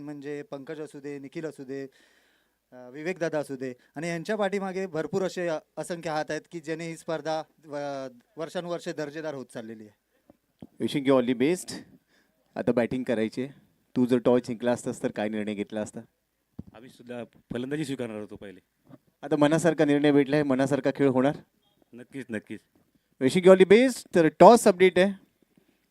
म्हणजे पंकज असू दे, निखिल असू दे, विवेकदादा असू दे आणि यांच्या पाठीमागे भरपूर असे असंख्य हात आहेत की ज्याने ही स्पर्धा वर्षानुवर्षे दर्जेदार होत चाललेली आहे. Wishing you all the best. आता बॅटिंग करायची आहे. तू जर टॉस जिंकला असतास तर काय निर्णय घेतला असता? आम्ही सुद्धा फलंदाजी स्वीकारणार होतो पहिले. आता मनासारखा निर्णय भेटलाय, मनासारखा खेळ होणार. नक्कीच नक्कीच. Wishing you all the best. तर टॉस अपडेट आहे.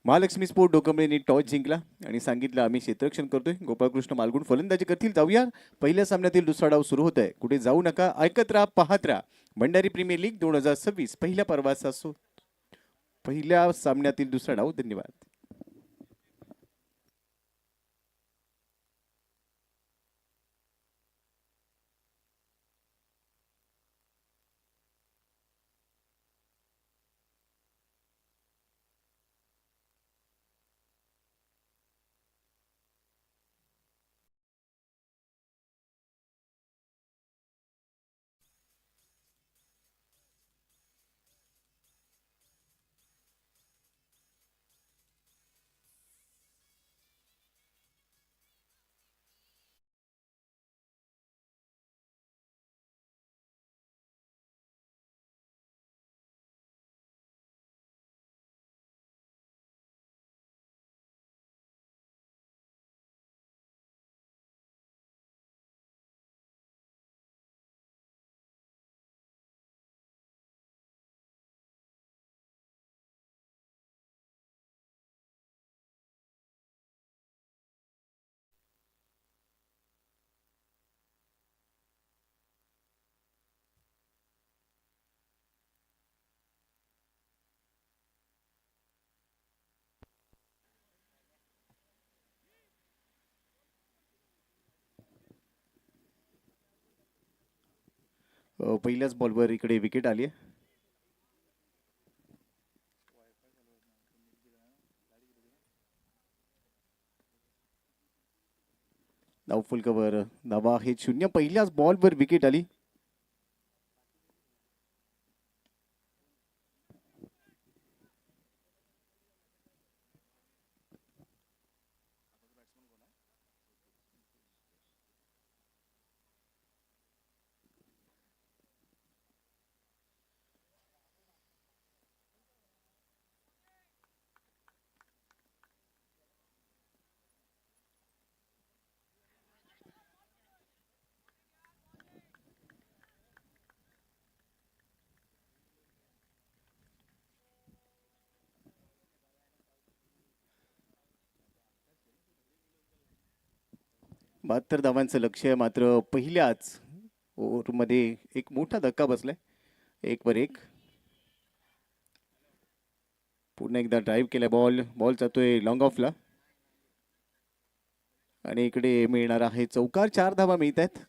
महालक्ष्मी स्पोर्ट डोकंबरेने टॉस जिंकला आणि सांगितलं आम्ही क्षेत्ररक्षण करतोय. गोपाळकृष्ण मालगुण फलंदाजी करतील. जाऊया पहिल्या सामन्यातील दुसरा डाव सुरू होत आहे. कुठे जाऊ नका, ऐकत राहा, पाहत राहा. भंडारी प्रीमियर लीग 2026 पहिल्या पर्वाचा पहिल्या सामन्यातील दुसरा डाव. धन्यवाद. पहिल्याच बॉलवर इकडे विकेट आली आहे. धाव फुल कव्हर. धावा हे 0. पहिल्याच बॉलवर विकेट आली. बहात्तर धावांचं लक्ष आहे. मात्र पहिल्याच ओव्हरमध्ये एक मोठा धक्का बसलाय. 1 वर 1. पुन्हा एकदा ड्राईव्ह केलाय. बॉल जातोय लॉंग ऑफला आणि इकडे मिळणार आहे चौकार. 4 धावा मिळत आहेत.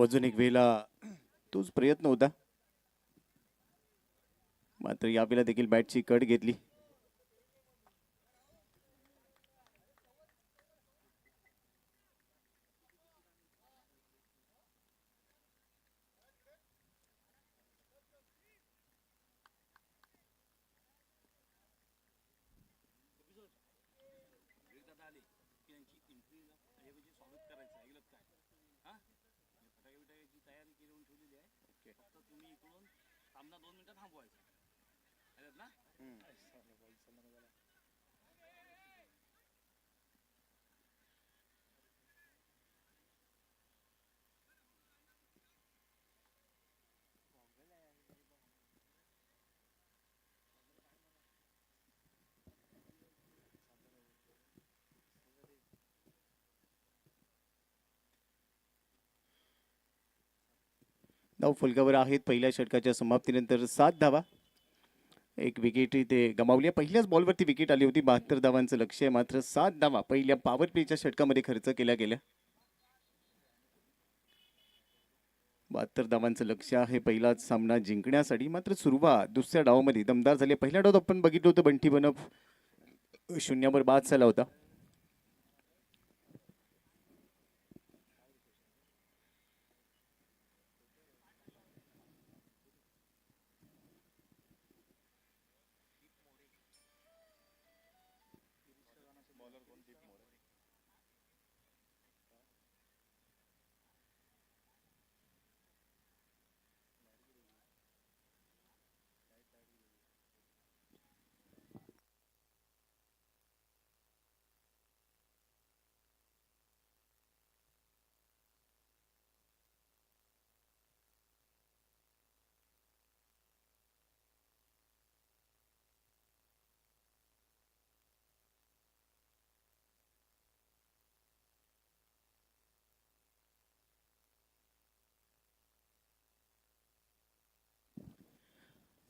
अजून एक वेळेला तोच प्रयत्न होता. मात्र यावेळेला देखील बॅटची कट घेतली. धाव फलकावर आहेत. पहिल्या षटकाच्या समाप्तीनंतर 7 धावा. एक विकेट इथे गमावली आहे. पहिल्याच बॉलवरती विकेट आली होती. 72 धावांचं लक्ष आहे, मात्र 7 धावा पहिल्या पॉवर प्लेच्या षटकामध्ये खर्च केल्या गेल्या. 72 धावांचं लक्ष आहे पहिलाच सामना जिंकण्यासाठी. मात्र सुरुवात दुसऱ्या डावामध्ये दमदार झाली. पहिल्या डावात आपण बघितलं होतं बंटी बनफ 0 बाद झाला होता.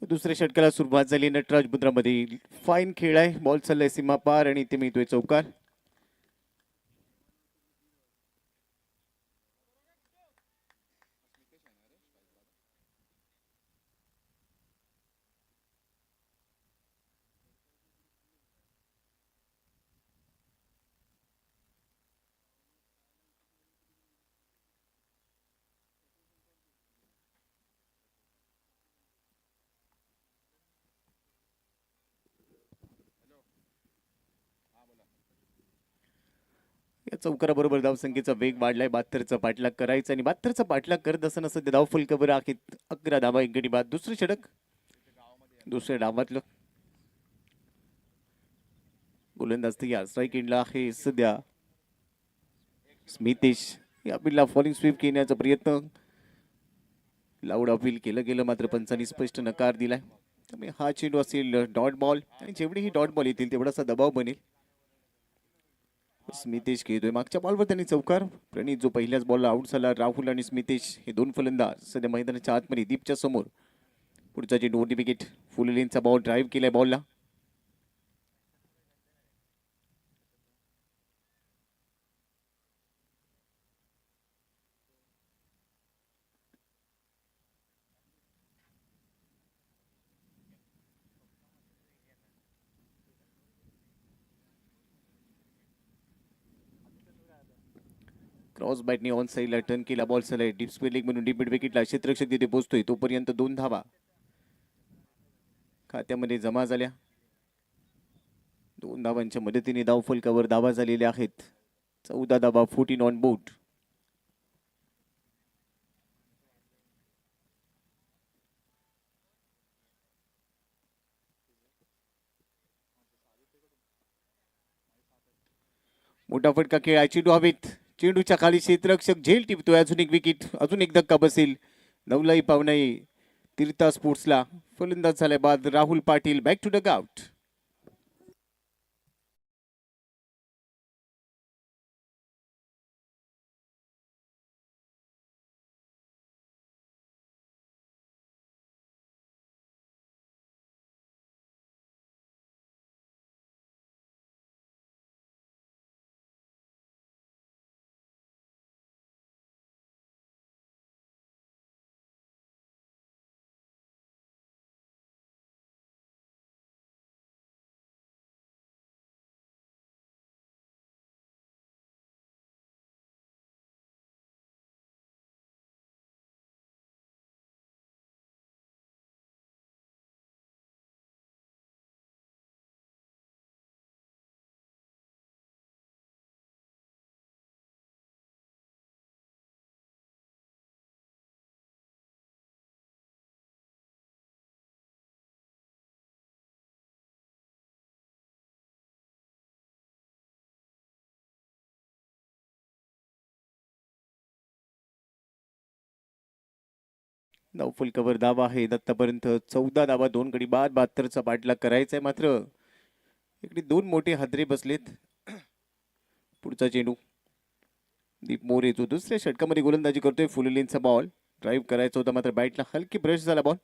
दुसऱ्या षटकाला सुरुवात झाली. नटराज मुद्रामध्ये फाईन खेळ आहे. बॉल चाललाय सीमा पार आणि ते मिळतोय चौकार. या चौकाराबरोबर धावसंख्येचा वेग वाढलाय. 72चा पाठलाग करायचा आणि 72चा पाठलाग करत असताना सध्या धाव फलकावर आहेत 11 धावा, 1 गडी बाद. दुसरं षटक दुसऱ्या डावातलं गोलंदाज तयार. स्ट्राईक एंडला आहे सध्या स्मितेश. या बिलला फॉलिंग स्वीप घेण्याचा प्रयत्न लाऊड अपील केलं गेलं, मात्र पंचांनी स्पष्ट नकार दिलाय. त्यामुळे हा चेंडू असेल डॉट बॉल आणि जेवढे ही डॉट बॉल येतील तेवढासा दबाव बनेल. स्मितेश खेळतोय. मागच्या बॉलवर त्यांनी चौकार. प्रणीत जो पहिल्याच बॉलला आउट झाला. राहुल आणि स्मितेश हे दोन फलंदाज सध्या मैदानाच्या आतमध्ये दीपच्या समोर. पुढचा चेंडू ओटी विकेट. फुल लेनचा बॉल ड्राईव्ह केलाय बॉलला. क्रॉस बॅटने ऑन साईडला टर्न केला. बॉल चाललाय डीप स्क्वेअर लेग म्हणून डीप मिड विकेटला. क्षेत्ररक्षक तिथे पोहोचतोय तोपर्यंत 2 धावा खात्यामध्ये जमा झाल्या. 2 धावांच्या मदतीने धाव फलकावर धावा झालेल्या आहेत. 14 धावा 14 ऑन बोर्ड. मोठा फटका खेळाय. चेंडू हवेत. चेंडूच्या खाली क्षेत्ररक्षक झेल टिपतोय. अजून एक विकेट. अजून एक धक्का बसेल. नवलाई पावनाई तीर्था स्पोर्ट्सला. फलंदाज झाल्या बाद Rahul Patil back to the out. नवफुल कव्हर धावा आहे. आतापर्यंत 14 धावा 2 गडी बाद. 72चा पाठलाग करायचा आहे. मात्र इकडे 2 मोठे हादरे बसलेत. पुढचा चेंडू दीप मोरे जो दुसऱ्या षटकामध्ये गोलंदाजी करतोय. फुल लेनचा बॉल ड्राईव्ह करायचा होता, मात्र बॅटला हलकी ब्रश झाला बॉल.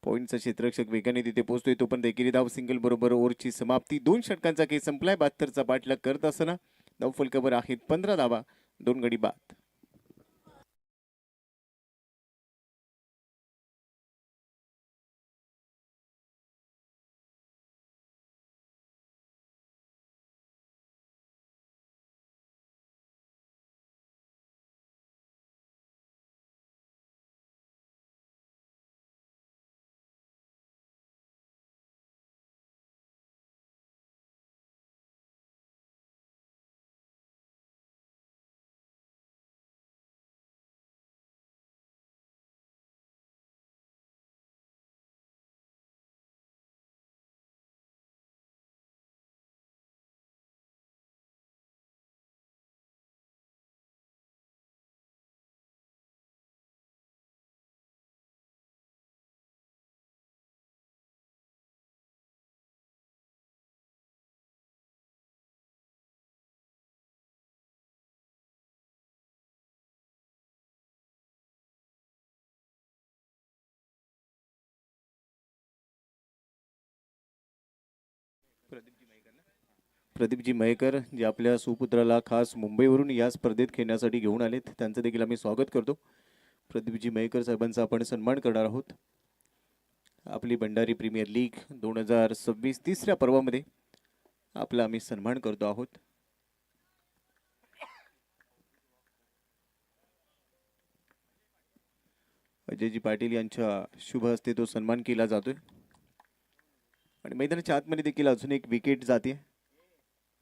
पॉईंटचा क्षेत्ररक्षक वेगाने तिथे पोहोचतोय. तो पण एकेरी धाव सिंगल बरोबर ओव्हरची समाप्ती. 2 षटकांचा खेळ संपलाय. 72चा पाठलाग करत असताना धाव फलकावर आहेत 15 धावा, 2 गडी बाद. प्रदीपजी मयेकर जे आपल्या सुपुत्राला खास मुंबईवरून या स्पर्धेत खेळण्यासाठी घेऊन आलेत, त्यांचं देखील आम्ही स्वागत करतो. प्रदीपजी मयेकर साहेबांचा आपण सन्मान करणार आहोत. आपली भंडारी प्रीमियर लीग 2026 तिसऱ्या पर्वामध्ये आपला आम्ही सन्मान करतो आहोत. अजयजी पाटील यांच्या शुभ हस्ते तो सन्मान केला जातोय आणि मैदानाच्या आतमध्ये देखील अजून एक विकेट जाते.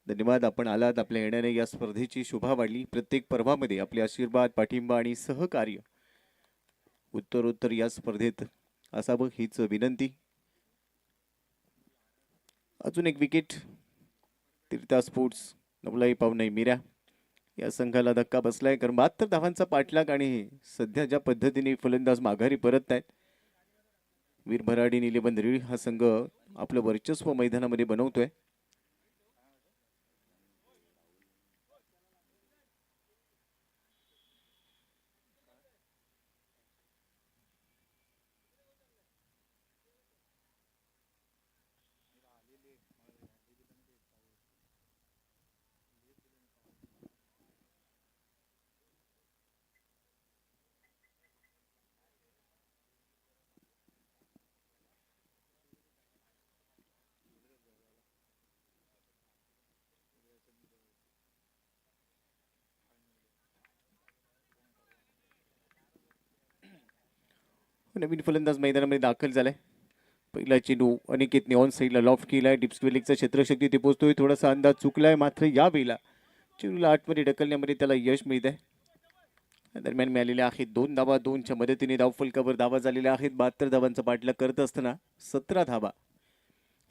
धन्यवाद, आपण आलात. आपल्या येण्याने या स्पर्धेची शोभा वाढली. प्रत्येक पर्वामध्ये आपले आशीर्वाद, पाठिंबा आणि सहकार्य उत्तरोत्तर या स्पर्धेत असावं हीच विनंती. अजून एक विकेट. तीर्था स्पोर्ट्स नवलाई पावनाई मीरा या संघाला धक्का बसलाय, कारण 72 धावांचा पाठलाग आणि सध्या ज्या पद्धतीने फलंदाज माघारी परत आहेत, वीर भराडी निलेबंद रीळ हा संघ आपलं वर्चस्व मैदानामध्ये बनवतोय. नवीन फलंदाज मैदानामध्ये दाखल झालाय. पहिला चेंडू अनिकेतने ऑन साईडला लॉफ्ट केलाय. डिप्सवेलिकचा क्षेत्रशक्ती ते पोहोचतोय. थोडासा अंदाज चुकलाय, मात्र यावेळेला चेंडूला आतमध्ये ढकलण्यामध्ये त्याला यश मिळत आहे. दरम्यान मिळालेल्या आहेत 2 धावा. 2च्या मदतीने धाव फलकावर धावा झालेल्या आहेत. 72 धावांचा पाठलाग करत असताना 17 धावा,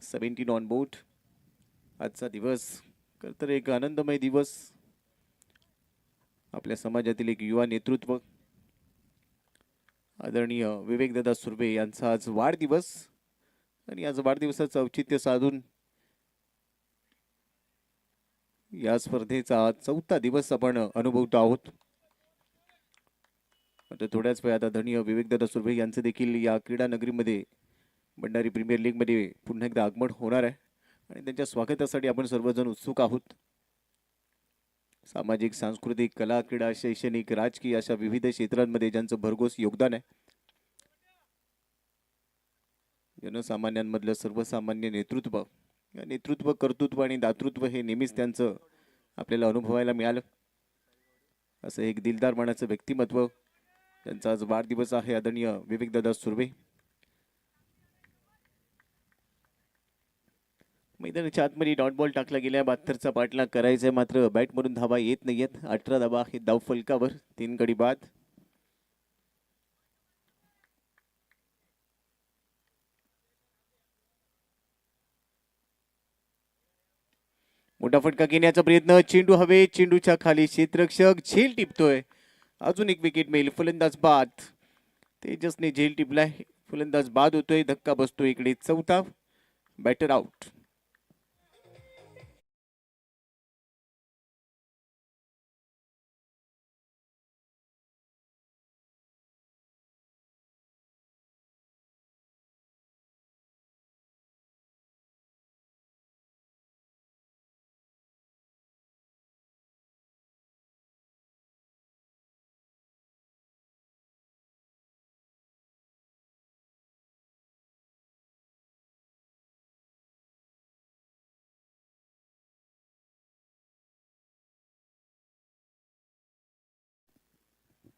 17 ऑन बोर्ड. आजचा दिवस तर एक आनंदमय दिवस. आपल्या समाजातील एक युवा नेतृत्व आदरणीय विवेकदादा सुर्वे यांचा आज वाढदिवस आणि आज वाढदिवसाचं औचित्य साधून या स्पर्धेचा 4था दिवस आपण अनुभवतो आहोत. आता थोड्याच वेळात आदरणीय विवेकदादा सुर्वे यांचं देखील या क्रीडा नगरीमध्ये भंडारी प्रीमियर लीगमध्ये पुन्हा एकदा आगमन होणार आहे आणि त्यांच्या स्वागतासाठी आपण सर्वजण उत्सुक आहोत. सामाजिक, सांस्कृतिक, कला, क्रीडा, शैक्षणिक, राजकीय अशा विविध क्षेत्रांमध्ये ज्यांचं भरघोस योगदान आहे, जनसामान्यांमधलं सर्वसामान्य नेतृत्व, या नेतृत्व, कर्तृत्व आणि दातृत्व हे नेहमीच त्यांचं आपल्याला अनुभवायला मिळालं. असं एक दिलदार मनाचं व्यक्तिमत्व त्यांचा आज वाढदिवस आहे. आदरणीय विवेकदादा सुर्वे. मैदानाच्या आतमध्ये डॉट बॉल टाकला गेला. 72चा पाठलाग करायचा, मात्र बॅटमधून धावा येत नाहीयेत. 18 धावा आहेत धाव फलकावर, 3 गडी बाद. मोठा फटका घेण्याचा प्रयत्न, चेंडू हवे, चेंडूच्या खाली क्षेत्ररक्षक झेल टिपतोय. अजून एक विकेट मिळेल. फलंदाज बाद. तेजसने झेल टिपलाय, फलंदाज बाद होतोय. धक्का बसतोय इकडे. 4था बॅटर आउट.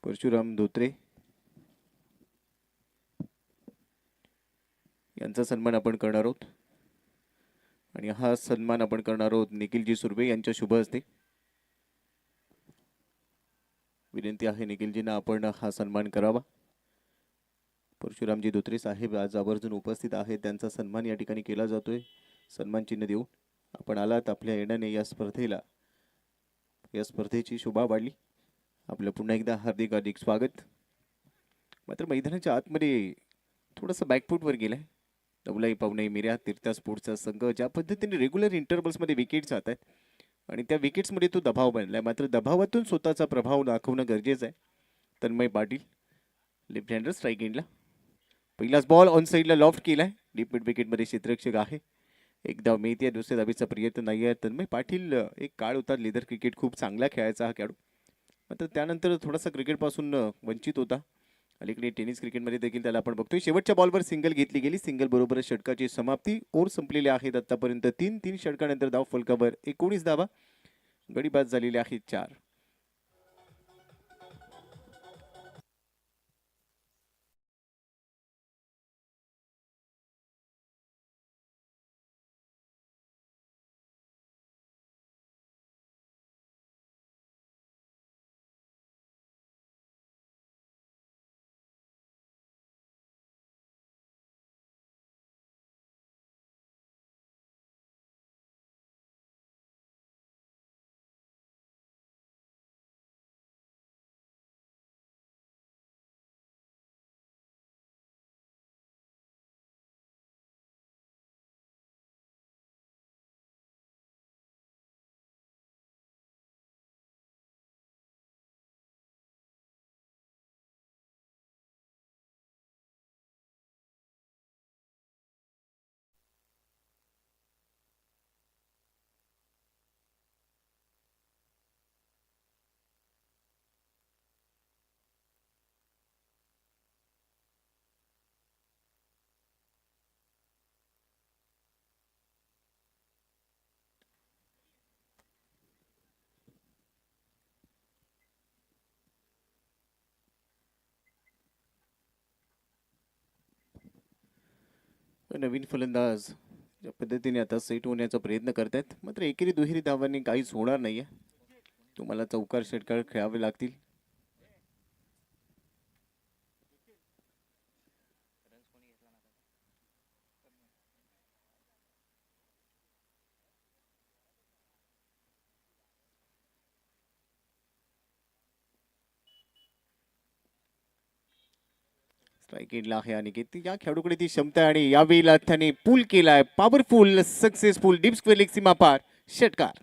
परशुराम धोत्रे यांचा सन्मान आपण करणार आहोत आणि हा सन्मान आपण करणार आहोत निखिलजी सुर्वे यांच्या शुभ हस्ते. विनंती आहे निखिलजींना आपण हा सन्मान करावा. परशुरामजी धोत्रे साहेब आज आवर्जून उपस्थित आहेत, त्यांचा सन्मान या ठिकाणी केला जातोय. सन्मान चिन्ह देऊन आपण आलात, आपल्या येण्याने या स्पर्धेची शोभा वाढली. आपलं पुन्हा एकदा हार्दिक हार्दिक स्वागत. मात्र मैदानाच्या आतमध्ये थोडंसं बॅकफूटवर गेलाय नवलाई पावनाई मिऱ्या तीर्था स्पोर्ट्सचा संघ. ज्या पद्धतीने रेग्युलर इंटरव्हल्समध्ये विकेट जात आहेत आणि त्या विकेट्समध्ये तो दबाव बनलाय, मात्र दबावातून स्वतःचा प्रभाव दाखवणं गरजेचं आहे. तन्मय पाटील लेफ्ट हँडर स्ट्राईक एंडला. पहिलाच बॉल ऑन साईडला लॉफ्ट केलाय. डीप मिड विकेटमध्ये क्षेत्ररक्षक आहे. एक धाव मिळते, दुसऱ्या धावेचा प्रयत्न नाही आहे. तन्मय पाटील एक काळ होता लेदर क्रिकेट खूप चांगला खेळायचा हा खेळाडू, मात्र त्यानंतर थोडासा क्रिकेटपासून वंचित होता. अलीकडे टेनिस क्रिकेटमध्ये देखील त्याला आपण बघतोय. शेवटच्या बॉलवर सिंगल घेतली गेली. सिंगल बरोबर षटकाची समाप्ती. ओव्हर संपलेले आहेत आतापर्यंत 3 षटकानंतर धाव फलकावर 19 धावा. गडी बाद झालेले आहेत 4. नवीन फलंदाज ज्या पद्धतीने आता सेट होण्याचा प्रयत्न करतायत, मात्र एकेरी दुहेरी धावांनी काहीच होणार नाहीये. तुम्हाला चौकार षटकार खेळावे लागतील. स्ट्राईक एंडला आहे अनिकेत. या खेळाडूकडे ती क्षमता आहे आणि यावेळेला त्याने पूल केलाय. Powerful successful deep square leg सीमा पार षटकार.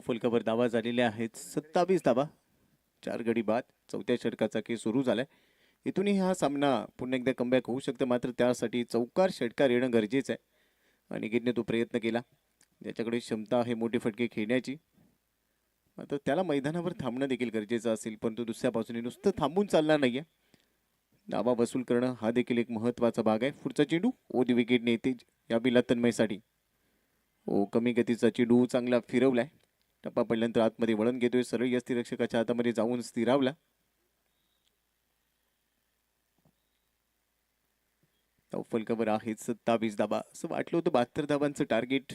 फलकावर धावा झालेल्या आहेत 27 धावा. 4 गडी बाद. चौथ्या षटकाचा खेळ सुरू झालाय. इथूनही हा सामना पुन्हा एकदा कमबॅक होऊ शकतो, मात्र त्यासाठी चौकार षटकार येणं गरजेचं आहे. अनिकेतने तो प्रयत्न केला. ज्याच्याकडे क्षमता आहे मोठे फटके खेळण्याची, मात्र त्याला मैदानावर थांबणं देखील गरजेचं असेल. परंतु दुसऱ्या बाजूने नुसतं थांबून चालणार नाहीये. धावा वसूल करणं हा देखील एक महत्वाचा भाग आहे. पुढचा चेंडू ओदी विकेटने येते या बिला तन्मयसाठी. कमी गतीचा चेंडू चांगला फिरवलाय. टप्पा पडल्यानंतर आतमध्ये वळण घेतोय. सरळ यष्टिरक्षकाच्या हातामध्ये जाऊन स्थिरावला. फलकावर आहेत 27 धावा. असं वाटलं होतं 72 धावांचं टार्गेट.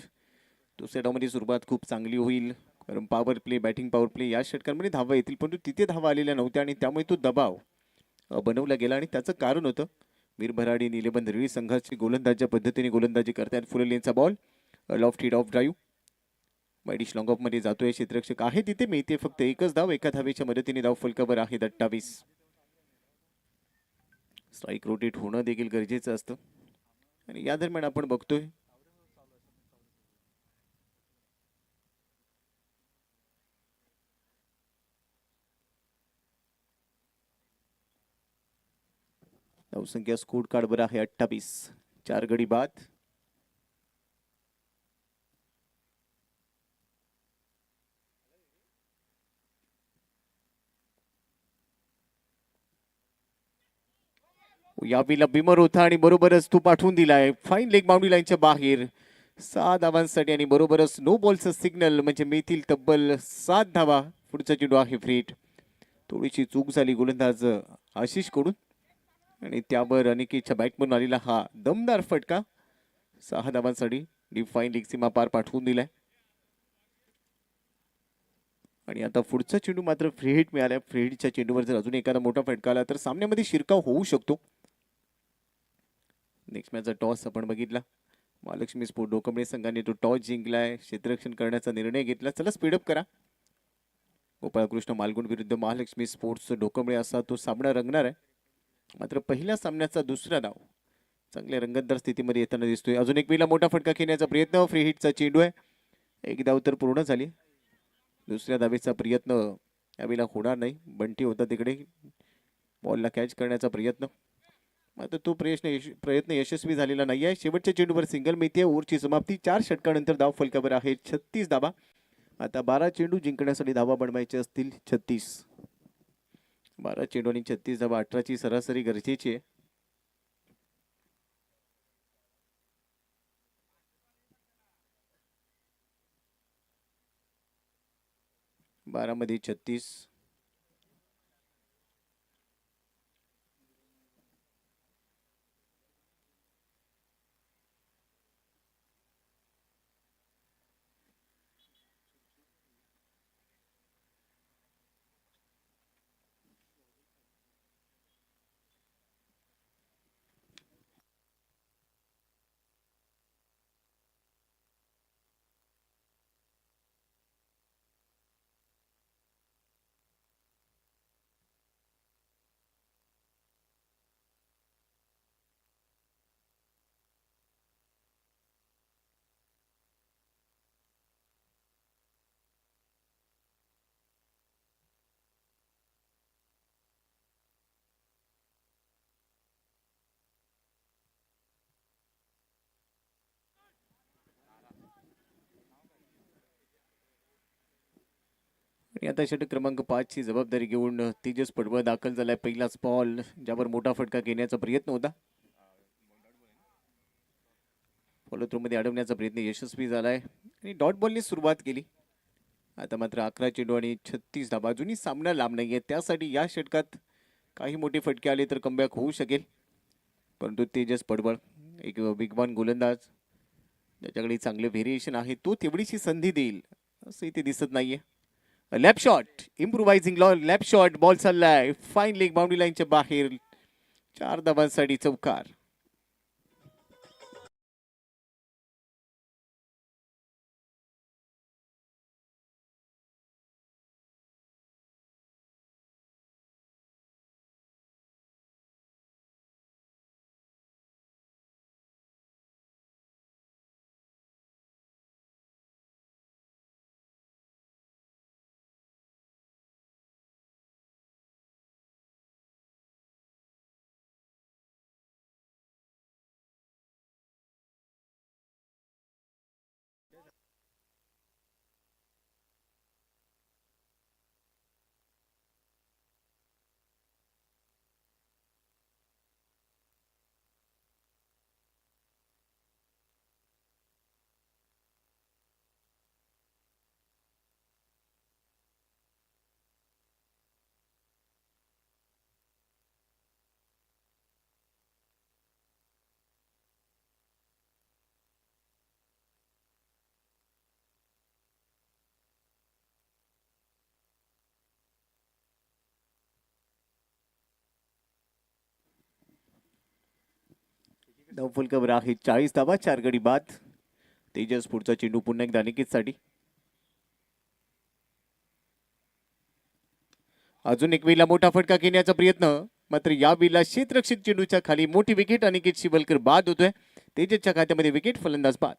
दुसऱ्या डावमध्ये सुरुवात खूप चांगली होईल, कारण power play, batting power play या षटकांमध्ये धावा येतील, परंतु तिथे धावा आलेल्या नव्हत्या आणि त्यामुळे तो दबाव बनवला गेला. आणि त्याचं कारण होतं वीर भराडी निलेबंद रेडी संघाची गोलंदाजच्या पद्धतीने गोलंदाजी करतात. फुल लेनचा ball loft hit off drive widish long off मध्ये जातोय. क्षेत्ररक्षक आहे तिथे, मिळते फक्त एकच धाव. एका धावेच्या मदतीने धाव फलकावर आहे 28. स्ट्राईक रोटेट होणं देखील गरजेचं असतं आणि या दरम्यान आपण बघतोय धावसंख्या स्कोर कार्डवर आहे 28. 4 गडी बाद. यावेळेला बिमर होता आणि बरोबरच तो पाठवून दिलाय फाईन लेग बाउंड्री लाईनच्या बाहेर 6 धावांसाठी आणि बरोबरच नो बॉलचं सिग्नल म्हणजे मिळतील तब्बल 7 धावा. पुढचा चेंडू आहे फ्रीट. थोडीशी चूक झाली गोलंदाज आशिष कडून आणि त्यावर अनिकेतच्या बॅटमधून आलेला हा दमदार फटका 6 धावांसाठी डीप फाईन लेग सीमा पार पाठवून दिलाय. आणि आता पुढचा चेंडू मात्र फ्री हिट मिळालाय. फ्री हिटच्या चेंडूवर जर अजून एखादा मोठा फटका आला तर सामन्यामध्ये शिरकाव होऊ शकतो. नेक्स्ट मॅचचा टॉस आपण बघितला. महालक्ष्मी स्पोर्ट डोकंबळे संघाने तो टॉस जिंकलाय. क्षेत्ररक्षण करण्याचा निर्णय घेतला. चला स्पीडअप करा. गोपाळकृष्ण मालगुण विरुद्ध महालक्ष्मी स्पोर्ट्स डोकंबळे असा तो सामना रंगणार आहे. मात्र पहिल्या सामन्याचा दुसरा डाव चांगल्या रंगतदार स्थितीमध्ये येताना दिसतोय. अजून एक वेळेला मोठा फटका खेळण्याचा प्रयत्न. फ्री हिटचा चेंडू आहे. एक धाव तर पूर्ण झाली. दुसऱ्या धावेचा प्रयत्न यावेळेला होणार नाही. बंटी होता तिकडे. बॉलला कॅच करण्याचा प्रयत्न मात्र तो प्रयत्न यशस्वी झालेला नाही आहे. शेवटच्या चेंडूवर सिंगल मिळते. ओव्हरची समाप्ती. 4 षटकानंतर धाव फलकावर आहे 36 धावा. आता 12 चेंडू जिंकण्यासाठी धावा बनवायचे असतील 36. 12 चेंडू आणि 36 धावा. 18ची सरासरी गरजेची आहे. मध्ये 36. आणि आता षटक क्रमांक 5 ची जबाबदारी घेऊन तेजस पडवळ दाखल झालाय. पहिलाच बॉल ज्यावर मोठा फटका घेण्याचा प्रयत्न होता. फॉलो थ्रो मध्ये अडवण्याचा प्रयत्न यशस्वी झालाय आणि डॉट बॉलने सुरुवात केली. आता मात्र 11 चेंडू आणि 36 धावा. अजूनही सामना लांब नाहीये. त्यासाठी या षटकात काही मोठे फटके आले तर कमबॅक होऊ शकेल. परंतु तेजस पडवळ एक बिगबान गोलंदाज ज्याच्याकडे चांगले व्हेरिएशन आहे तो तेवढीशी संधी देईल असं इथे दिसत नाहीये. Lap shot improvising lap shot. Ball चाललाय फाईन लेग बाउंड्री लाईनच्या बाहेर. 4 धावांसाठी चौकार. धावफलकावर आहे 40 धावा, 4 गडी बाद. तेजस पुढचा चेंडू पुन्हा एकदा अनिकेतसाठी. अजून एक वेळेला मोठा फटका घेण्याचा प्रयत्न, मात्र या वेळेला क्षेत्ररक्षक चेंडूच्या खाली मोठी विकेट. अनिकेत शिवलकर बाद होतोय. तेजसच्या खात्यामध्ये विकेट, फलंदाज बाद.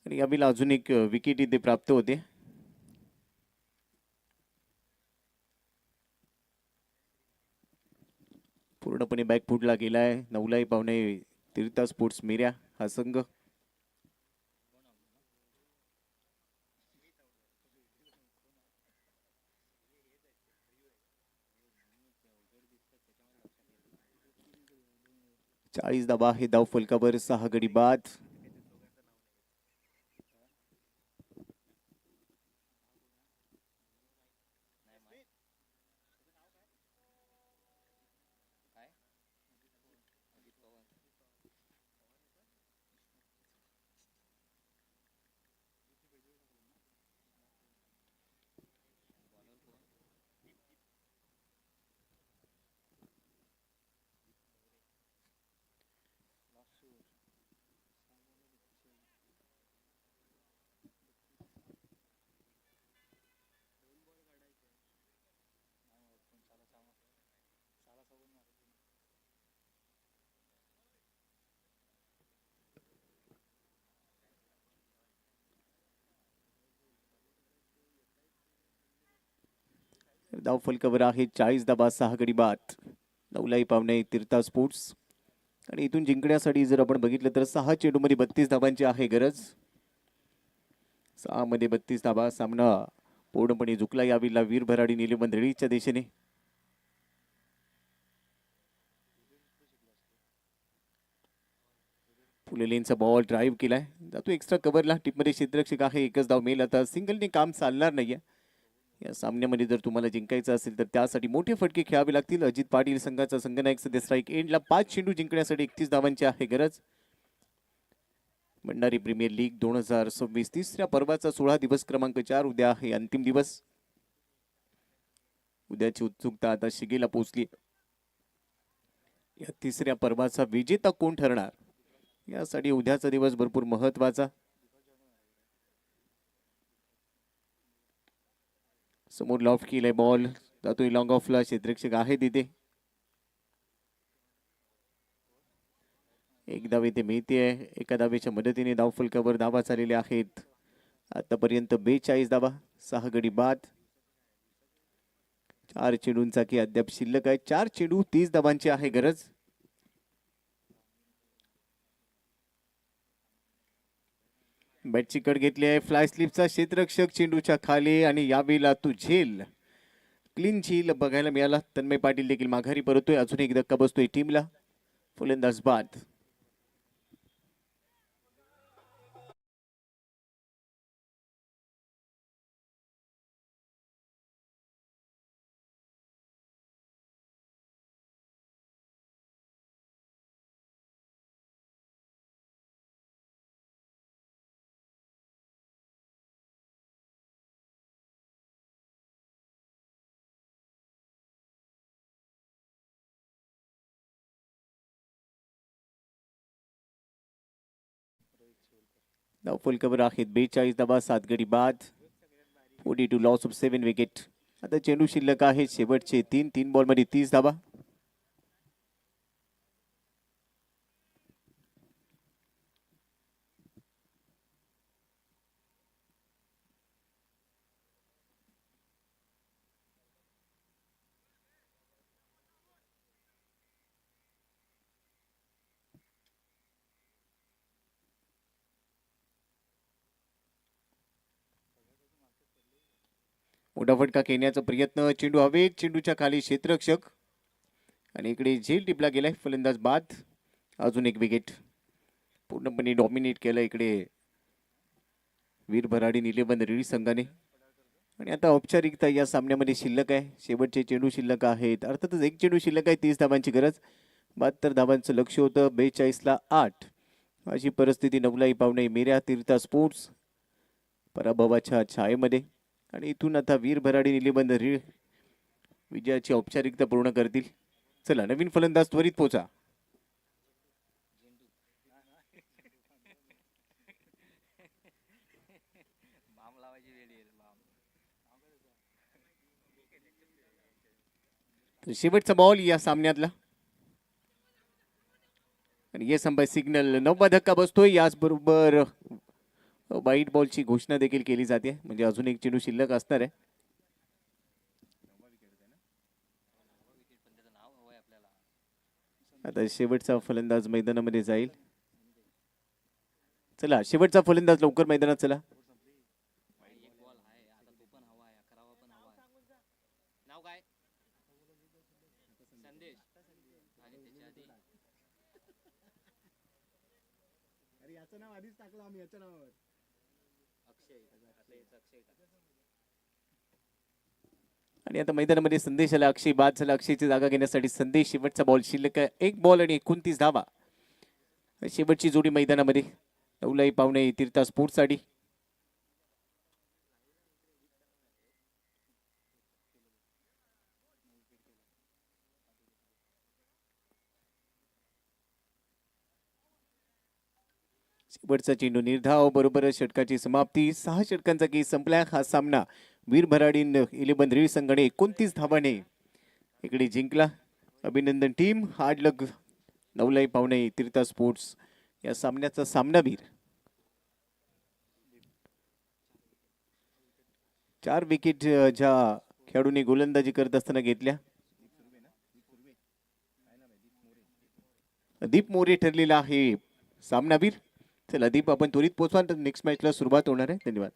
आणि यावेळेला अजून एक विकेट इथे प्राप्त होते. पूर्णपणे बॅकफुटला गेलाय. नवलाई पावणे तीर्था स्पोर्ट्स मेऱ्या हा संघ. चाळीस धावा आहे धाव फलकावर, 6 गडी बाद. धाव फलकावर आहे 40 धावा, 6 गडी बाद. नवलाई पावणे तीर्था स्पोर्ट्स. आणि इथून जिंकण्यासाठी जर आपण बघितलं तर 6 चेंडूमध्ये 32 धावांची आहे गरज. 6 मध्ये 32 धावा. सामना पूर्णपणे झुकला यावेळेला वीर भराडी निलेमंदळीच्या दिशेने. फुलेलेंचा बॉल ड्राईव्ह केलाय, जातो एक्स्ट्रा कव्हरला. टीपमध्ये क्षेत्ररक्षक आहे, एकच धाव मिळेल. आता सिंगलने काम चालणार नाहीये या सामन्यामध्ये. जर तुम्हाला जिंकायचं असेल तर त्यासाठी मोठे फटके खेळावे लागतील. अजित पाटील संघाचा संघनायक सध्या स्ट्राईक एंडला. 5 चेंडू जिंकण्यासाठी 31 धावांची आहे गरज. भंडारी प्रीमियर लीग 2026 तिसऱ्या पर्वाचा 16 दिवस क्रमांक 4. उद्या आहे अंतिम दिवस. उद्याची उत्सुकता आता शिगेला पोहोचली. या तिसऱ्या पर्वाचा विजेता कोण ठरणार यासाठी उद्याचा दिवस भरपूर महत्वाचा. समोर लॉफ्ट केलाय बॉल, जातोय लॉंग ऑफला. क्षेत्ररक्षक आहे तिथे. एक धाव इथे मिळते. एका धावेच्या मदतीने धावफलकावर धावा झालेल्या आहेत आतापर्यंत 42 धावा, 6 गडी बाद. 4 चेंडूंचा की अद्याप शिल्लक आहे. 4 चेंडू 30 धावांची आहे गरज. बॅटची कट घेतली आहे. फ्लाय स्लिपचा क्षेत्ररक्षक चेंडूच्या खाली आणि यावेळेला तो झेल क्लीन झेल बघायला मिळाला. तन्मय पाटील देखील माघारी परतोय. अजून एक धक्का बसतोय टीमला. फलंदाज बाद. धावफलकावर आहेत 42 धावा, 7 गडी बाद. 42 लॉस ऑफ 7 विकेट. आता चेंडू शिल्लक आहे शेवटचे 3 बॉलमध्ये 30 धावा. मोठा फटका खेळण्याचा प्रयत्न. चेंडू हवेत. चेंडूच्या खाली क्षेत्ररक्षक आणि इकडे झेल टिपला गेलाय. फलंदाज बाद. अजून एक विकेट. पूर्णपणे डॉमिनेट केलं इकडे वीर भराडी निलेबंद रेडी संघाने. आणि आता औपचारिकता या सामन्यामध्ये शिल्लक आहे. शेवटचे चेंडू शिल्लक आहेत. अर्थातच एक चेंडू शिल्लक आहे. 30 धावांची गरज. 72 धावांचं लक्ष होतं. 42ला 8 अशी परिस्थिती. नवलाई पावणे मेऱ्या तीर्था स्पोर्ट्स पराभवाच्या छायेमध्ये. आणि इथून आता वीर भराडी निलेबंद विजयाची औपचारिकता पूर्ण करतील. चला नवीन फलंदाज त्वरित पोचा. शेवटचा बॉल या सामन्यातला आणि ये संभाय सिग्नल. 9वा धक्का बसतोय. याचबरोबर वाईट बॉलची घोषणा देखील केली जाते. म्हणजे अजून एक चेंडू शिल्लक असणार आहे. आता शेवटचा फलंदाज मैदानामध्ये जाईल. चला शेवटचा फलंदाज लवकर मैदानात चला. आणि आता मैदानामध्ये संदेश आला. अक्षय बाद झाला. अक्षयची जागा घेण्यासाठी संदेश. शेवटचा बॉल शिल्लक आहे. 1 बॉल आणि 29 धावा. शेवटची जोडी मैदानामध्ये. नवलाई पावणे तीर्था स्पोर्ट्स साठी. शेवटचा चेंडू निर्धाव. बरोबर षटकाची समाप्ती. 6 षटकांचा केस संपला. हा सामना वीर भराडी इलेबंद रेडी संघाने 29 धावाने इकडे जिंकला. अभिनंदन टीम. हार्ड लक नवलाई पावणे तीर्था स्पोर्ट्स या सामन्याचा सामनावीर. 4 विकेट ज्या खेळाडूंनी गोलंदाजी करत असताना घेतल्या. दीप मोरे ठरलेला आहे सामनावीर. चला दीप आपण त्वरित पोहोचवा. नेक्स्ट मॅचला सुरुवात होणार आहे. धन्यवाद.